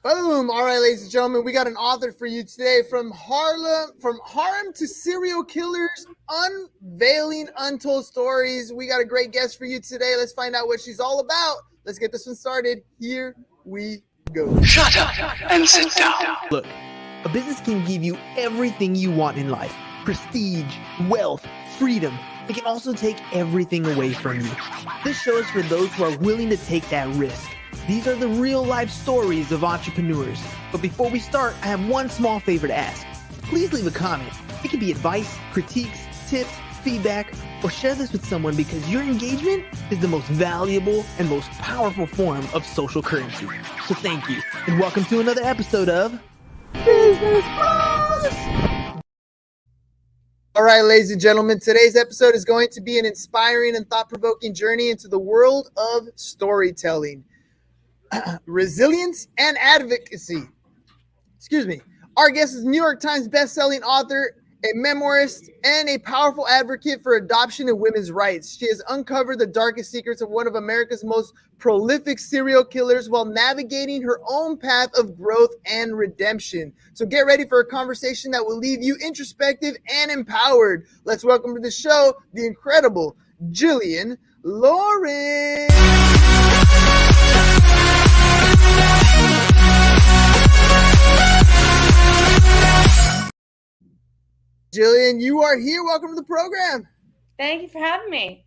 Boom! All right, ladies and gentlemen, we got an author for you today from Harem to serial killers, unveiling untold stories. We got a great guest for you today. Let's find out what she's all about. Let's get this one started. Here we go. Shut up and sit down. Look, a business can give you everything you want in life: prestige, wealth, freedom. It can also take everything away from you. This show is for those who are willing to take that risk. These are the real life stories of entrepreneurs. But before we start, I have one small favor to ask. Please leave a comment. It can be advice, critiques, tips, feedback, or share this with someone because your engagement is the most valuable and most powerful form of social currency. So thank you, and welcome to another episode of Business Buzz. All right, ladies and gentlemen, today's episode is going to be an inspiring and thought-provoking journey into the world of storytelling, resilience, and advocacy. Excuse me. Our guest is New York Times best-selling author, a memoirist, and a powerful advocate for adoption and women's rights. She has uncovered the darkest secrets of one of America's most prolific serial killers while navigating her own path of growth and redemption. So get ready for a conversation that will leave you introspective and empowered. Let's welcome to the show the incredible Jillian Lauren. Jillian, you are here. Welcome to the program. Thank you for having me.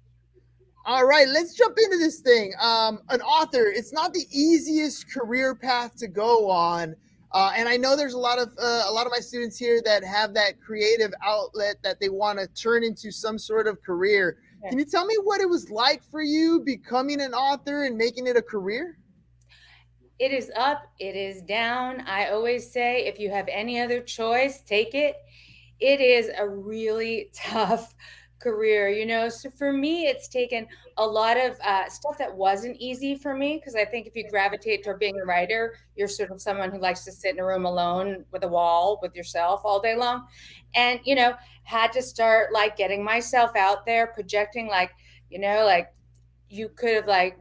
All right, let's jump into this thing. An author, it's not the easiest career path to go on. And I know there's a lot of my students here that have that creative outlet that they want to turn into some sort of career. Can you tell me what it was like for you becoming an author and making it a career? It is up, it is down. I always say if you have any other choice, take it. It is a really tough career, So for me, it's taken a lot of stuff that wasn't easy for me because I think if you gravitate toward being a writer, you're sort of someone who likes to sit in a room alone with a wall with yourself all day long. And, had to start like getting myself out there, projecting like you could have like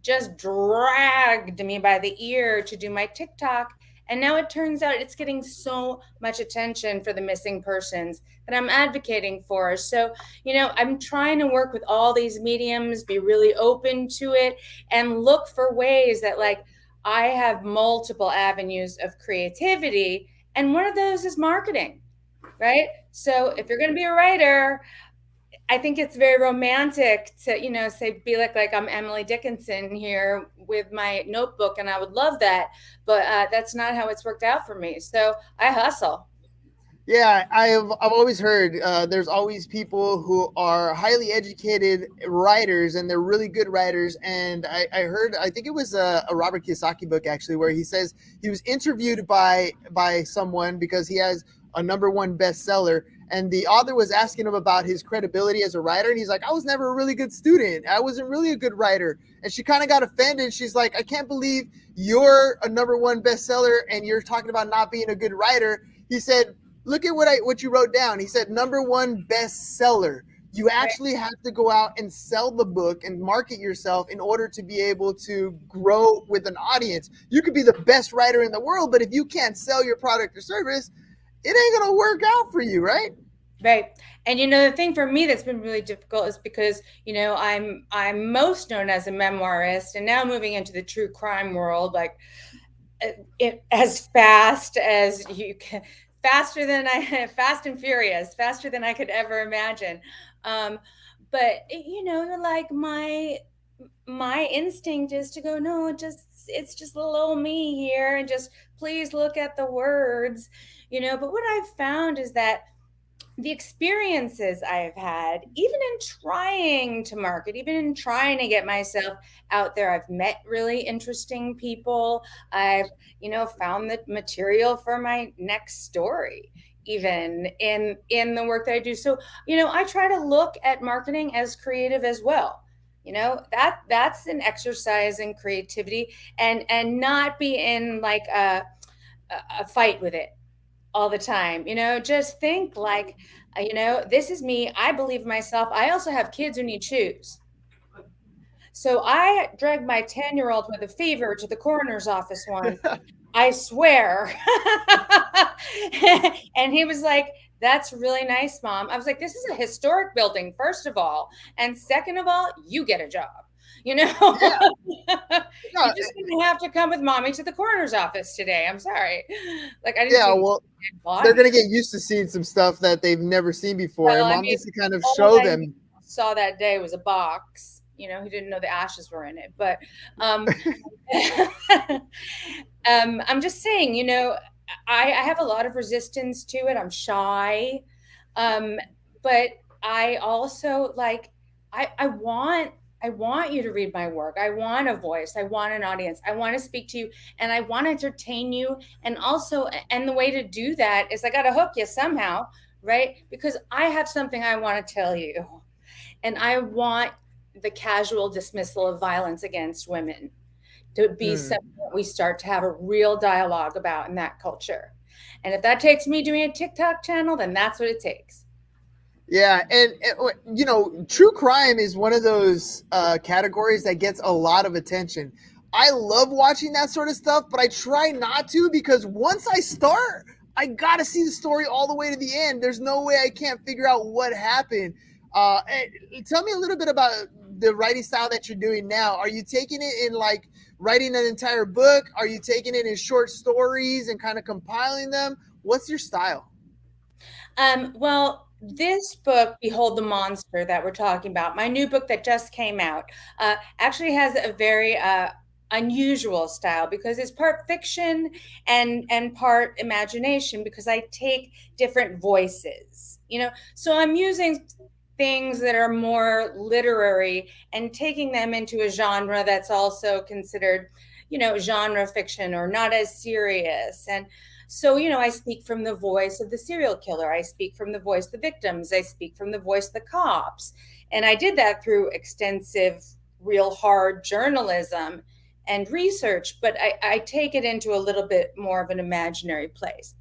just dragged me by the ear to do my TikTok. And now it turns out it's getting so much attention for the missing persons that I'm advocating for. So, I'm trying to work with all these mediums, be really open to it, and look for ways that, like, I have multiple avenues of creativity. And one of those is marketing, right? So if you're going to be a writer, I think it's very romantic to, say, be like I'm Emily Dickinson here with my notebook, and I would love that. But that's not how it's worked out for me. So I hustle. Yeah, I've always heard there's always people who are highly educated writers and they're really good writers. And I heard, I think it was a Robert Kiyosaki book actually, where he says he was interviewed by someone because he has a #1 bestseller. And the author was asking him about his credibility as a writer. And he's like, I was never a really good student. I wasn't really a good writer. And she kind of got offended. She's like, I can't believe you're a #1 bestseller and you're talking about not being a good writer. He said, look at what you wrote down. He said #1 bestseller. You actually have to go out and sell the book and market yourself in order to be able to grow with an audience. You could be the best writer in the world, but if you can't sell your product or service, it ain't going to work out for you, right? Right. And the thing for me that's been really difficult is because, I'm most known as a memoirist, and now moving into the true crime world, like as fast as you can, fast and furious, faster than I could ever imagine. But like my instinct is to go, no, it's just little old me here, and just please look at the words, but what I've found is that the experiences I've had, even in trying to market, even in trying to get myself out there, I've met really interesting people. I've, found the material for my next story, even in the work that I do. So, I try to look at marketing as creative as well. That's an exercise in creativity, and not be in like a fight with it all the time. Just think like, this is me. I believe myself. I also have kids who need shoes. So I dragged my 10-year-old with a fever to the coroner's office once. I swear. And he was like, that's really nice, Mom. I was like, this is a historic building, first of all. And second of all, you get a job. You know, Yeah. you're No, just going to have to come with Mommy to the coroner's office today. I'm sorry. Like, I didn't yeah. see Well, dead they're body. gonna get used to seeing some stuff that they've never seen before, Well, and I mom mean, gets to kind of all show I them. saw that day was a box. You know, he didn't know the ashes were in it. But um, I'm just saying, you know, I have a lot of resistance to it. I'm shy. Um, but I also like I I want you to read my work. I want a voice. I want an audience. I want to speak to you and I want to entertain you. And also, and the way to do that is I got to hook you somehow, right? Because I have something I want to tell you. And I want the casual dismissal of violence against women to be Hmm. something that we start to have a real dialogue about in that culture. And if that takes me doing a TikTok channel, then that's what it takes. Yeah, and you know, true crime is one of those categories that gets a lot of attention. I love watching that sort of stuff, but I try not to because once I start, I gotta see the story all the way to the end. There's no way I can't figure out what happened. Tell me a little bit about the writing style that you're doing now. Are you taking it in like writing an entire book? Are you taking it in short stories and kind of compiling them? What's your style? Well, this book, Behold the Monster, that we're talking about, my new book that just came out, actually has a very unusual style because it's part fiction and part imagination because I take different voices, you know. So I'm using things that are more literary and taking them into a genre that's also considered, you know, genre fiction or not as serious. And so, you know, I speak from the voice of the serial killer. I speak from the voice of the victims. I speak from the voice of the cops. And I did that through extensive, real hard journalism and research, but I take it into a little bit more of an imaginary place.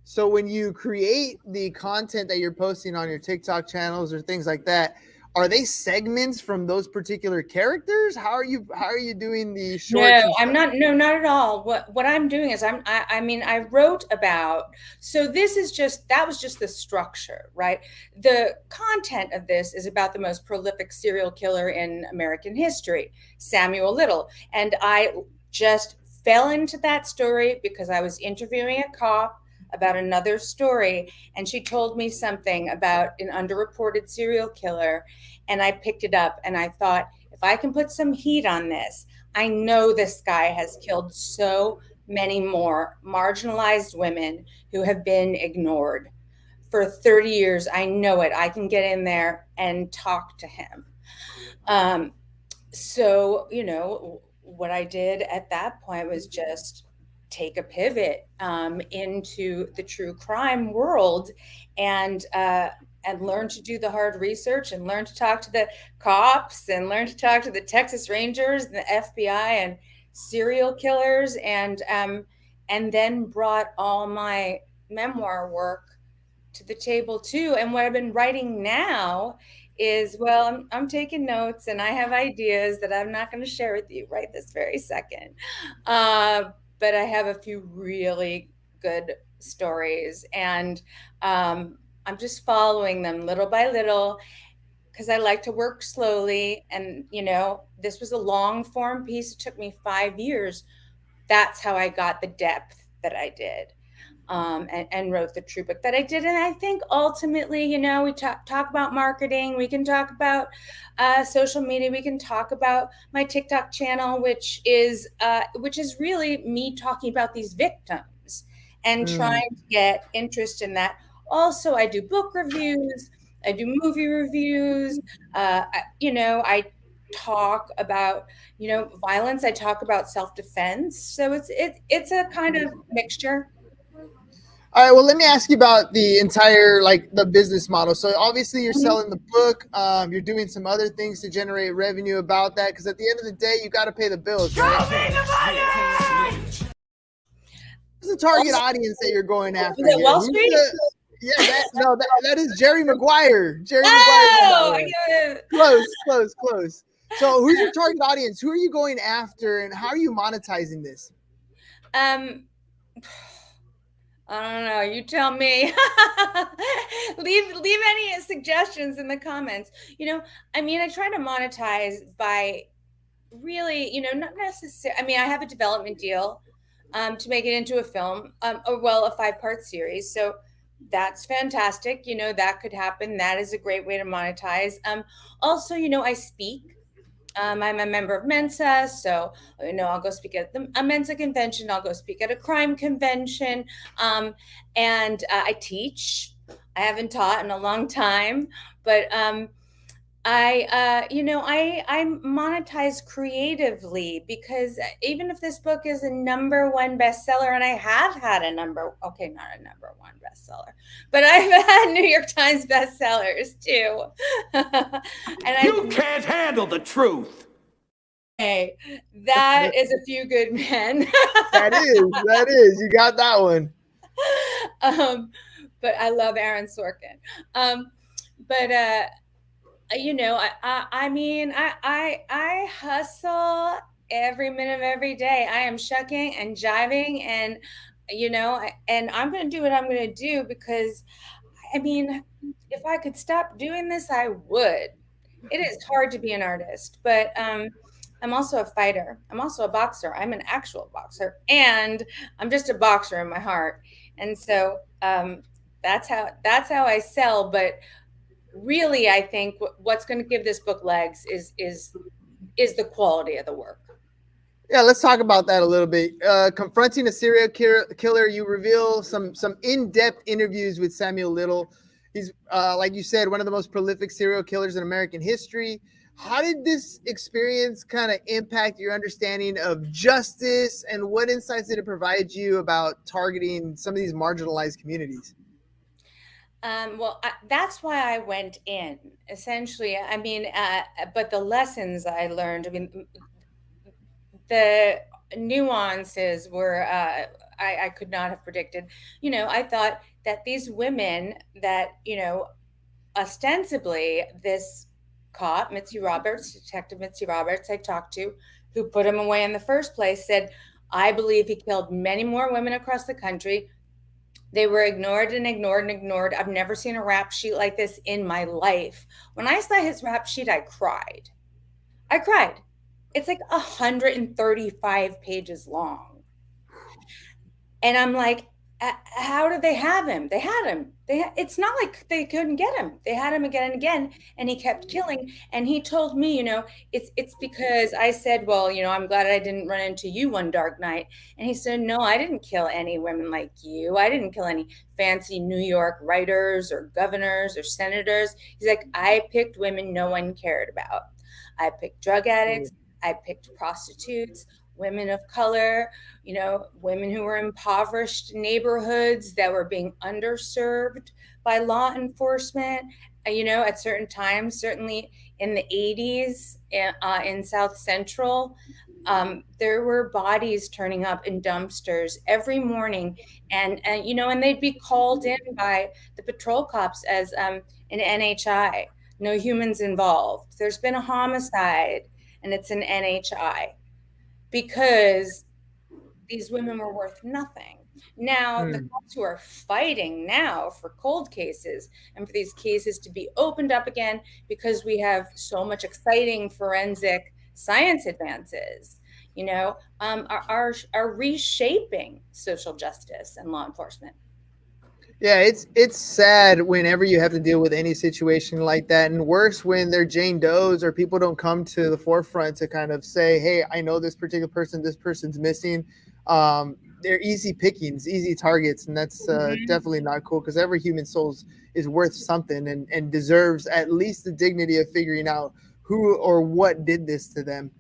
So when you create the content that you're posting on your TikTok channels or things like that, are they segments from those particular characters? How are you doing the No, shorts and I'm stuff? not. No, not at all. What I'm doing is I mean, I wrote about. So this is just that was just the structure, right? The content of this is about the most prolific serial killer in American history, Samuel Little, and I just fell into that story because I was interviewing a cop about another story, and she told me something about an underreported serial killer, and I picked it up, and I thought, if I can put some heat on this. I know this guy has killed so many more marginalized women who have been ignored for 30 years. I know it. I can get in there and talk to him. Um, so, you know, what I did at that point was just take a pivot into the true crime world and uh, and learn to do the hard research and learn to talk to the cops and learn to talk to the Texas Rangers and the FBI and serial killers and then brought all my memoir work to the table too. And what I've been writing now is, well, I'm taking notes and I have ideas that I'm not going to share with you right this very second. Uh, but I have a few really good stories and I'm just following them little by little because I like to work slowly. And, you know, this was a long form piece. It took me 5 years. That's how I got the depth that I did and wrote the true book that I did. And I think ultimately, you know, we talk about marketing, we can talk about social media, we can talk about my TikTok channel, which is really me talking about these victims and Mm. trying to get interest in that. Also, I do book reviews, I do movie reviews. You know, I talk about violence. I talk about self defense. So it's a kind of mixture. All right. Well, let me ask you about the entire like the business model. So obviously you're Mhm. selling the book. You're doing some other things to generate revenue about that because at the end of the day, you got to pay the bills, right? Who's the target Oh, audience that you're going was after it here? Wall Who's Street? the Yeah, that is Jerry Maguire. Jerry Maguire did that Oh, I one. get it. Close, close, close. So who's your target audience? Who are you going after and how are you monetizing this? Um, I don't know. You tell me. Leave any suggestions in the comments. I mean, I try to monetize by really, not necessarily. I mean, I have a development deal to make it into a film, or well, a 5-part series. So that's fantastic. That could happen. That is a great way to monetize. Also, I speak. I'm a member of Mensa, so I'll go speak at a Mensa convention. I'll go speak at a crime convention, and I teach. I haven't taught in a long time, but I monetize creatively because even if this book is a #1 bestseller, and I have had okay, not a #1 bestseller, but I've had New York Times bestsellers too, and You can't handle the truth. Hey, that is a Few Good Men. That is. You got that one. um, but I love Aaron Sorkin. But I mean, I hustle every minute of every day. I am shucking and jiving, and and I'm going to do what I'm going to do because, I mean, if I could stop doing this, I would. It is hard to be an artist, but I'm also a fighter. I'm also a boxer. I'm an actual boxer, and I'm just a boxer in my heart. And so that's how I sell. But really, I think what's going to give this book legs is the quality of the work. Yeah, let's talk about that a little bit. Confronting a serial killer, you reveal some in-depth interviews with Samuel Little. He's like you said, one of the most prolific serial killers in American history. How did this experience kind of impact your understanding of justice, and what insights did it provide you about targeting some of these marginalized communities? Well, that's why I went in. Essentially, I mean, but the lessons I learned, I mean, the nuances were I could not have predicted. I thought that these women that ostensibly this cop, Mitzi Roberts, Detective Mitzi Roberts, I talked to, who put him away in the first place, said, I believe he killed many more women across the country. They were ignored and ignored and ignored. I've never seen a rap sheet like this in my life. When I saw his rap sheet, I cried. I cried. It's like 135 pages long. And I'm like, how did they have him? They had him. It's not like they couldn't get him. They had him again and again, and he kept killing. And he told me, it's because I said, well, I'm glad I didn't run into you one dark night. And he said, no, I didn't kill any women like you. I didn't kill any fancy New York writers or governors or senators. He's like, I picked women no one cared about. I picked drug addicts. I picked prostitutes, women of color, women who were in impoverished neighborhoods that were being underserved by law enforcement, at certain times, certainly in the 80s in South Central. There were bodies turning up in dumpsters every morning, and they'd be called in by the patrol cops as an NHI, no humans involved. There's been a homicide, and it's an NHI, because these women were worth nothing. Now, the cops who are fighting now for cold cases and for these cases to be opened up again, because we have so much exciting forensic science advances, are reshaping social justice and law enforcement. Yeah, it's sad whenever you have to deal with any situation like that, and worse when they're Jane Does or people don't come to the forefront to kind of say, "Hey, I know this particular person. This person's missing." They're easy pickings, easy targets, and that's definitely not cool, because every human soul is worth something, and deserves at least the dignity of figuring out who or what did this to them.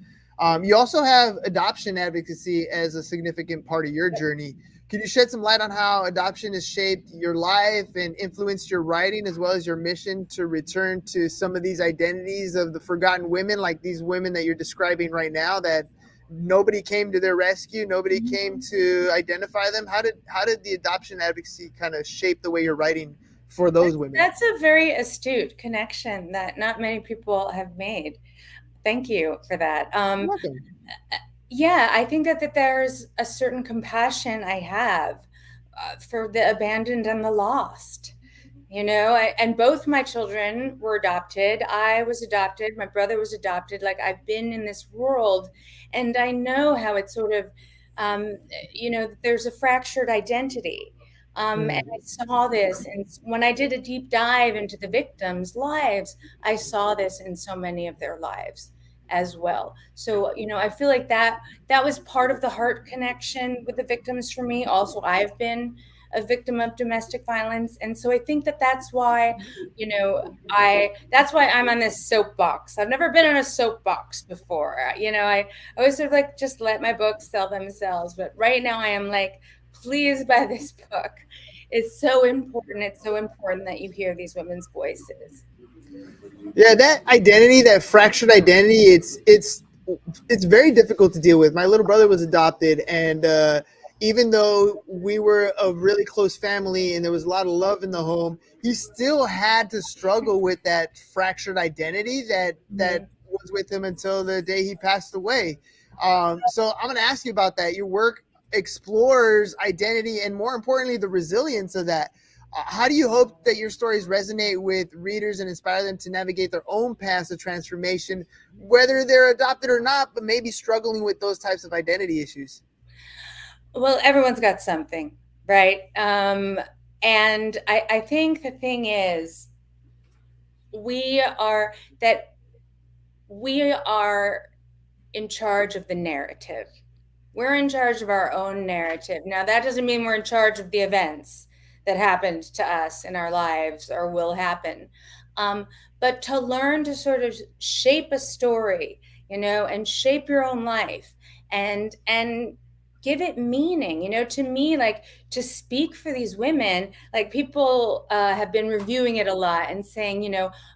You also have adoption advocacy as a significant part of your journey. Can you shed some light on how adoption has shaped your life and influenced your writing, as well as your mission to return to some of these identities of the forgotten women, like these women that you're describing right now, that nobody came to their rescue, nobody came to identify them? How did the adoption advocacy kind of shape the way you're writing for those women? That's a very astute connection that not many people have made. Thank you for that. You're welcome. Yeah, I think that there's a certain compassion I have for the abandoned and the lost. And both my children were adopted. I was adopted. My brother was adopted. Like, I've been in this world, and I know how it's sort of, um, there's a fractured identity. And I saw this, and when I did a deep dive into the victims' lives, I saw this in so many of their lives as well. So, I feel like that was part of the heart connection with the victims for me. Also, I've been a victim of domestic violence, and so I think that that's why, I that's why I'm on this soapbox. I've never been on a soapbox before. I always sort of like just let my books sell themselves, but right now I am like, please buy this book. It's so important. It's so important that you hear these women's voices. Yeah, that identity, that fractured identity, it's very difficult to deal with. My little brother was adopted, and even though we were a really close family and there was a lot of love in the home, he still had to struggle with that fractured identity that Mhm. was with him until the day he passed away. So I'm going to ask you about that. Your work explores identity and, more importantly, the resilience of that. How do you hope that your stories resonate with readers and inspire them to navigate their own paths of transformation, whether they're adopted or not, but maybe struggling with those types of identity issues? Well, everyone's got something, right? And I think the thing is, we are that we are in charge of the narrative. We're in charge of our own narrative. Now, that doesn't mean we're in charge of the events that happened to us in our lives or will happen. Um, but to learn to sort of shape a story, and shape your own life, and give it meaning. To me, like, to speak for these women, like, people have been reviewing it a lot and saying,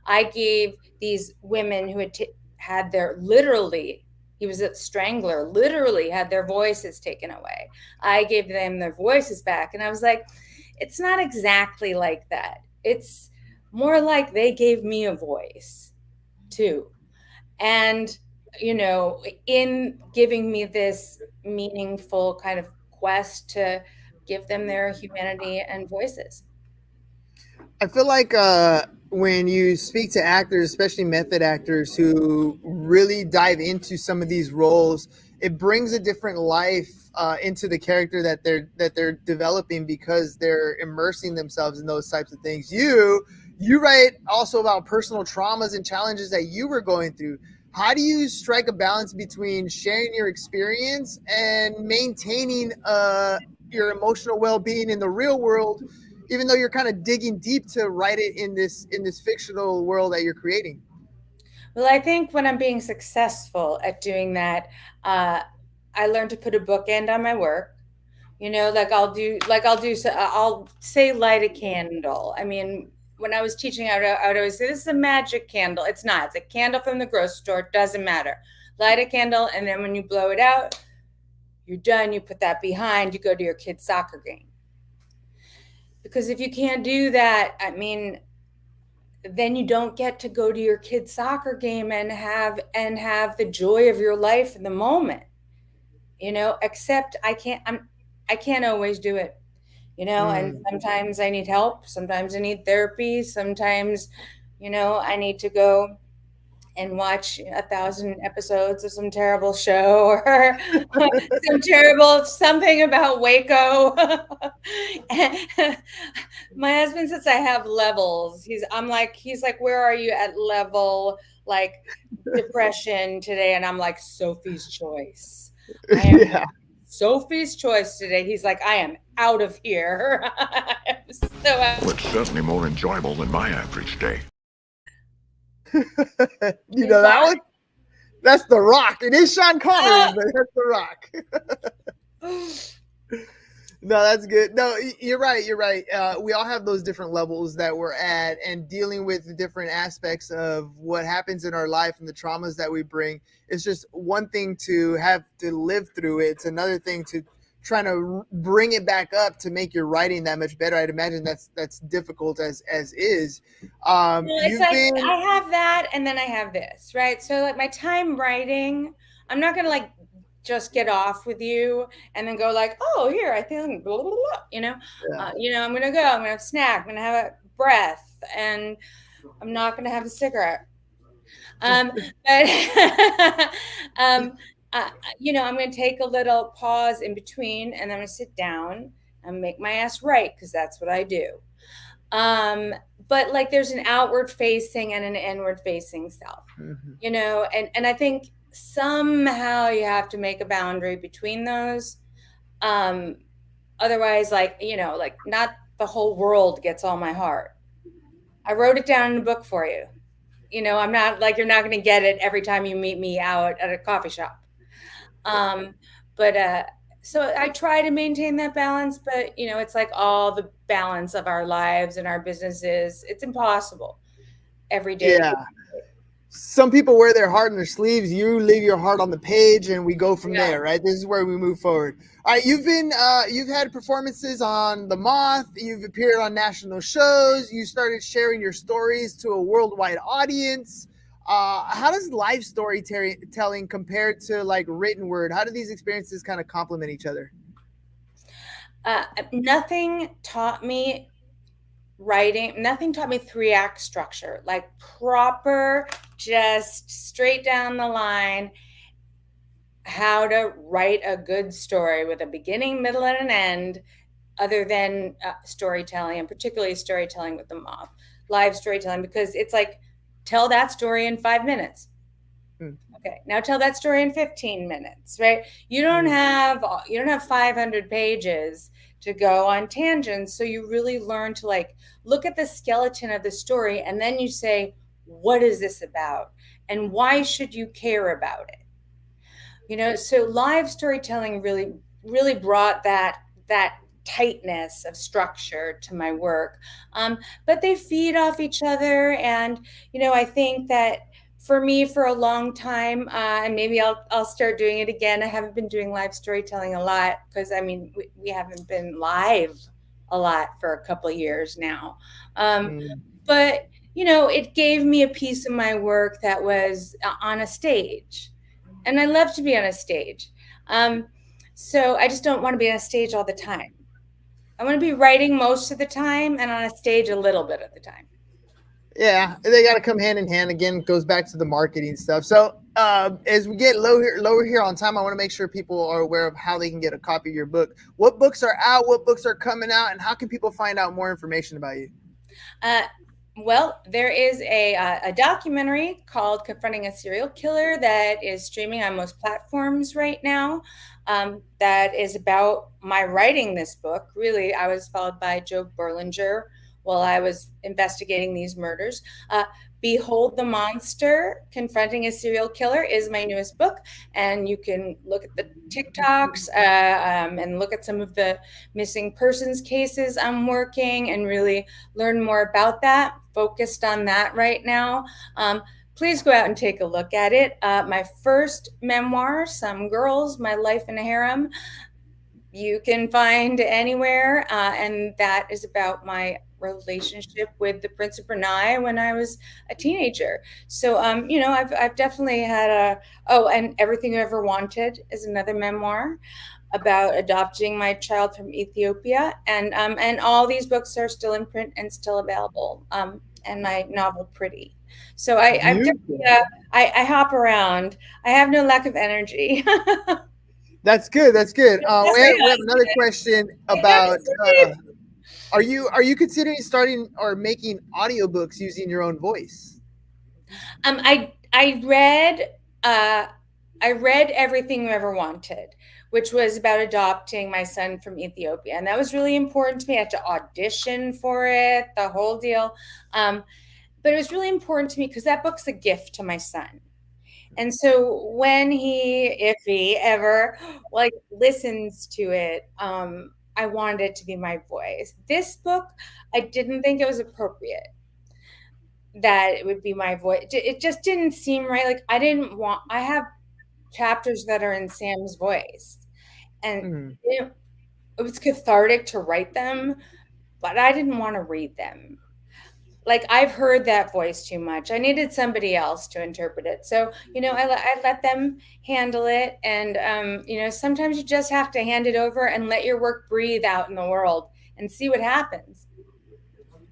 I gave these women who had their literally, he was a strangler, literally had their voices taken away. I gave them their voices back. And I was like, it's not exactly like that. It's more like they gave me a voice too. And, in giving me this meaningful kind of quest to give them their humanity and voices. I feel like when you speak to actors, especially method actors who really dive into some of these roles, it brings a different life into the character that they're developing because they're immersing themselves in those types of things. You write also about personal traumas and challenges that you were going through. How do you strike a balance between sharing your experience and maintaining your emotional well-being in the real world, even though you're kind of digging deep to write it in this fictional world that you're creating? Well, I think when I'm being successful at doing that, uh, I learned to put a bookend on my work. Like, I'll say light a candle. I mean, when I was teaching, I would always say, this is a magic candle. It's not. It's a candle from the grocery store. It doesn't matter. Light a candle, and then when you blow it out, you're done. You put that behind. You go to your kid's soccer game. Because if you can't do that, I mean, then you don't get to go to your kid's soccer game and have the joy of your life in the moment. Except I can't always do it. And Mm. sometimes I need help, sometimes I need therapy, sometimes I need to go and watch 1,000 episodes of some terrible show, or some terrible something about Waco. My husband says I have levels. He's like, where are you at level, like, depression today? And I'm like, Sophie's Choice. I am Yeah. Sophie's Choice today. He's like, I am out of here. I'm so out. Well, it's certainly more enjoyable than my average day. You Is know that that? one? That's The Rock. It is Sean Connery, but that's The Rock. No, that's good. No, you're right. You're right. We all have those different levels that we're at, and dealing with the different aspects of what happens in our life and the traumas that we bring. It's just one thing to have to live through it. It's another thing to trying to bring it back up to make your writing that much better. I'd imagine that's difficult as is. It's You've like been. I have that, and then I have this, right? So, like, my time writing, I'm not gonna, like, just get off with you and then go like, oh, here, I think, blah, blah, blah, Yeah. I'm going to go, I'm going to have a snack, I'm going to have a breath, and I'm not going to have a cigarette. Um, but, um, uh, I'm going to take a little pause in between, and I'm going to sit down and make my ass right, because that's what I do. Um, but like there's an outward facing and an inward facing self, Mhm. and I think somehow you have to make a boundary between those. Um, Otherwise, like not the whole world gets all my heart. I wrote it down in a book for you. I'm not like you're not going to get it every time you meet me out at a coffee shop. Um, but so I try to maintain that balance, but it's like all the balance of our lives and our businesses. It's impossible every day to Yeah. be. Some people wear their heart in their sleeves. You leave your heart on the page, and we go from Yeah. there. Right. This is where we move forward. All right. You've had performances on The Moth. You've appeared on national shows. You started sharing your stories to a worldwide audience. How does live storytelling compare to like written word? How do these experiences kind of complement each other? Nothing taught me writing, nothing taught me three-act structure, like proper, just straight down the line, how to write a good story with a beginning, middle, and an end, other than storytelling, and particularly storytelling with the mob, live storytelling, because it's like, tell that story in 5 minutes. Mm, Okay, now tell that story in 15 minutes, right? mm. You don't have 500 pages to go on tangents, so you really learn to like look at the skeleton of the story, and then you say, what is this about? And why should you care about it? So live storytelling really brought that tightness of structure to my work. But they feed off each other, and I think that for me, for a long time, and maybe I'll start doing it again. I haven't been doing live storytelling a lot, because I mean we haven't been live a lot for a couple of years now. Mm. But it gave me a piece of my work that was on a stage, and I love to be on a stage. Um, so I just don't want to be on a stage all the time. I want to be writing most of the time and on a stage a little bit of the time. Yeah, they got to come hand in hand. Again, goes back to the marketing stuff. So as we get lower here on time, I want to make sure people are aware of how they can get a copy of your book. What books are out? What books are coming out? And how can people find out more information about you? Uh, well, there is a documentary called Confronting a Serial Killer that is streaming on most platforms right now. That is about my writing this book. Really, I was followed by Joe Berlinger while I was investigating these murders. Behold the Monster, Confronting a Serial Killer is my newest book. And you can look at the TikToks and look at some of the missing persons cases I'm working, and really learn more about that. Focused on that right now. Please go out and take a look at it. My first memoir, Some Girls, My Life in a Harem, you can find anywhere. And that is about my relationship with the Prince of Brunei when I was a teenager. So, I've definitely had and Everything You Ever Wanted is another memoir about adopting my child from Ethiopia, and all these books are still in print and still available. And my novel Pretty. So I've definitely, Beautiful. I hop around. I have no lack of energy. That's good. That's good. Yes, We have another question about are you considering starting or making audiobooks using your own voice? Um, I I read uh, I read Everything You Ever Wanted, which was about adopting my son from Ethiopia, and that was really important to me. I had to audition for it, the whole deal. Um, but it was really important to me because that book's a gift to my son. And so when if he ever like listens to it, I wanted it to be my voice. This book, I didn't think it was appropriate that it would be my voice. It just didn't seem right. Like I have chapters that are in Sam's voice, and Mhm. it was cathartic to write them, but I didn't want to read them. like I've heard that voice too much. I needed somebody else to interpret it. So, I let them handle it. And, sometimes you just have to hand it over and let your work breathe out in the world and see what happens.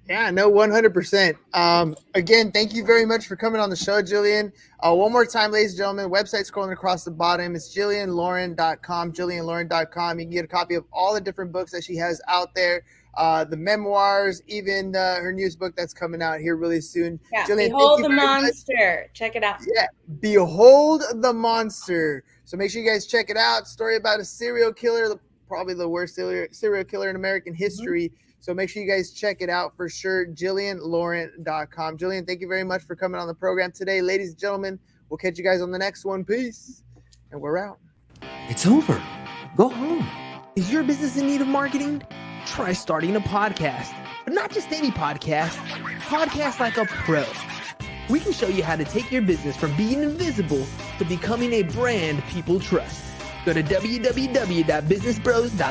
Yeah, no, 100%. Again, thank you very much for coming on the show, Jillian. One more time, ladies and gentlemen, website scrolling across the bottom. It's JillianLauren.com, JillianLauren.com. You can get a copy of all the different books that she has out there, the memoirs, even her newest book that's coming out here really soon. Yeah, Jillian, Behold the Monster. Check it out. Yeah, Behold the Monster. So make sure you guys check it out. Story about a serial killer, probably the worst serial killer in American history. So make sure you guys check it out for sure. JillianLauren.com. Jillian, thank you very much for coming on the program today. Ladies and gentlemen, we'll catch you guys on the next one. Peace. And we're out. It's over. Go home. Is your business in need of marketing? Try starting a podcast. But not just any podcast. Podcast like a pro. We can show you how to take your business from being invisible to becoming a brand people trust. Go to www.businessbros.biz